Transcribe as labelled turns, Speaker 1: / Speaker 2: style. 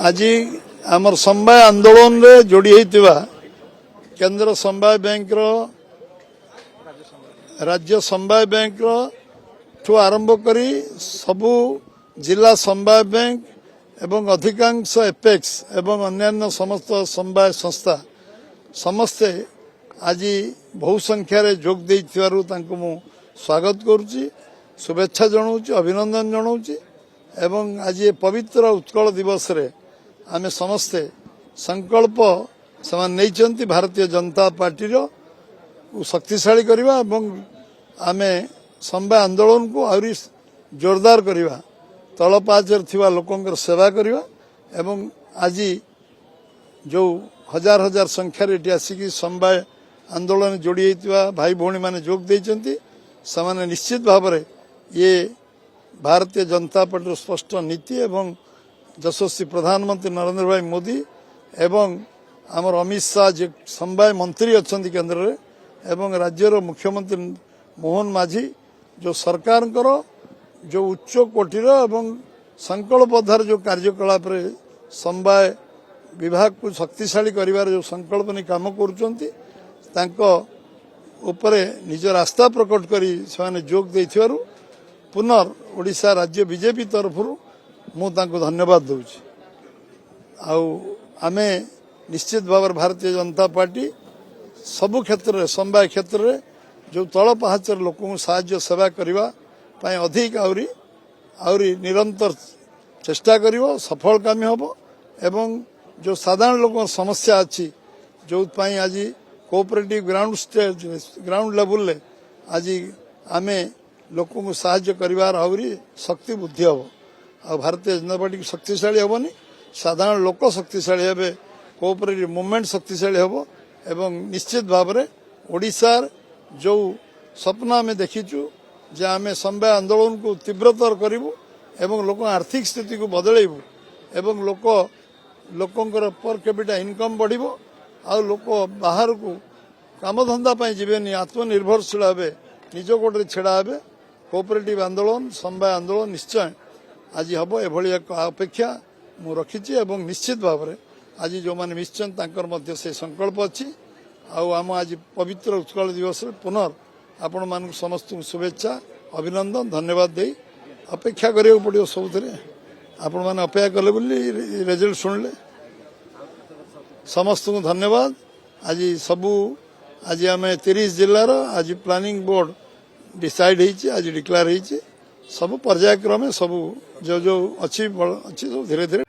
Speaker 1: आज आमर समवाय आंदोलन रे जोड़ी होइतिबा केंद्र समवाय बैंक राज्य समवाय बैंक ठू आरंभ करी सबु जिला समवाय बैंक एवं अधिकांश एपेक्स एवं अन्यान्य समस्त समवाय संस्था समस्ते आज बहु संख्यार जोग देइथिबारु तांको मु स्वागत करुच्ची शुभेच्छा जनाऊँ अभिनंदन जनाऊँ एवं आज ये पवित्र उत्कल दिवस रे आमे समस्ते संकल्प से भारतीय जनता पार्टी रो शक्तिशाली करवा एवं आमे समवाय आंदोलन को आहुरी जोरदार करवा तल पाचर थिबा लोकंकर सेवा करवा एवं आज जो हजार हजार संख्यार एटी आसिक समवाय आंदोलन जोड़ी होइतिबा भाई भौणी माने जोग देइचंती समाने निश्चित भाव में ये भारतीय जनता पार्टी स्पष्ट नीति एवं यशस्वी प्रधानमंत्री नरेंद्र भाई मोदी एवं आमर अमित शाह जे समवाय मंत्री अच्छा केन्द्र में एवं राज्यर मुख्यमंत्री मोहन माझी जो सरकार जो उच्च कोटीर एवं संकल्पधार जो कार्यकलाप समवाय विभाग को शक्तिशाली करिवार जो संकल्प नहीं काम करुचंती उपरे निजर आस्था प्रकट करी से जोग देइथिबारु पुनर् ओडिशा राज्य बीजेपी तरफ मु धन्यवाद दूची आमे निश्चित भाव भारतीय जनता पार्टी सबु क्षेत्र में समवाय क्षेत्र में जो तल पहाचर लोक साहाय्य सेवा करने अधिक आउरी निरंतर चेष्टा करिवो सफल कामी हम एवं जो साधारण लोक समस्या अच्छी जो आज कोऑपरेटिव ग्राउंड लेवल ले आज आमे लोक को साहाय्य करिवार आउरी शक्ति बुद्धि हम आ भारतीय जनता पार्टी शक्तिशाली हेनी साधारण लोक शक्तिशाली हे कोऑपरेटिव मूवमेंट शक्तिशाली हम एवं निश्चित भाव में ओडिशार जो स्वप्न आम देखीचु जे आमे समवाय आंदोलन को तीव्रतर करूँ एवं लोक आर्थिक स्थिति को बदलैबू एवं लोकंकर पर कैपिटा इनकम बढ़िबो आ लोक बाहर को कामधंदा जीवेनी आत्मनिर्भरशील हे निज गोटे छेड़ा हे कोऑपरेटिव आंदोलन समवाय आंदोलन निश्चय आज हम एभली एक अपेक्षा मु रखिछि एवं निश्चित भाव में आज जो माने निश्चय तांकर मध्य से संकल्प अच्छी आम आज पवित्र उत्कल दिवस पुनर् आपण मान समस्त शुभेच्छा अभिनंदन धन्यवाद दे अपेक्षा करिया पड़ो सब आपण मैंने अपेक्षा कले रिजल्ट शुणिले समस्त को धन्यवाद आज सबू आज आम 30 जिलार आज प्लानिंग बोर्ड डिसाइड होती आज डिक्लेयर होती सब पर्यायक्रमे सब जो अच्छी सब धीरे धीरे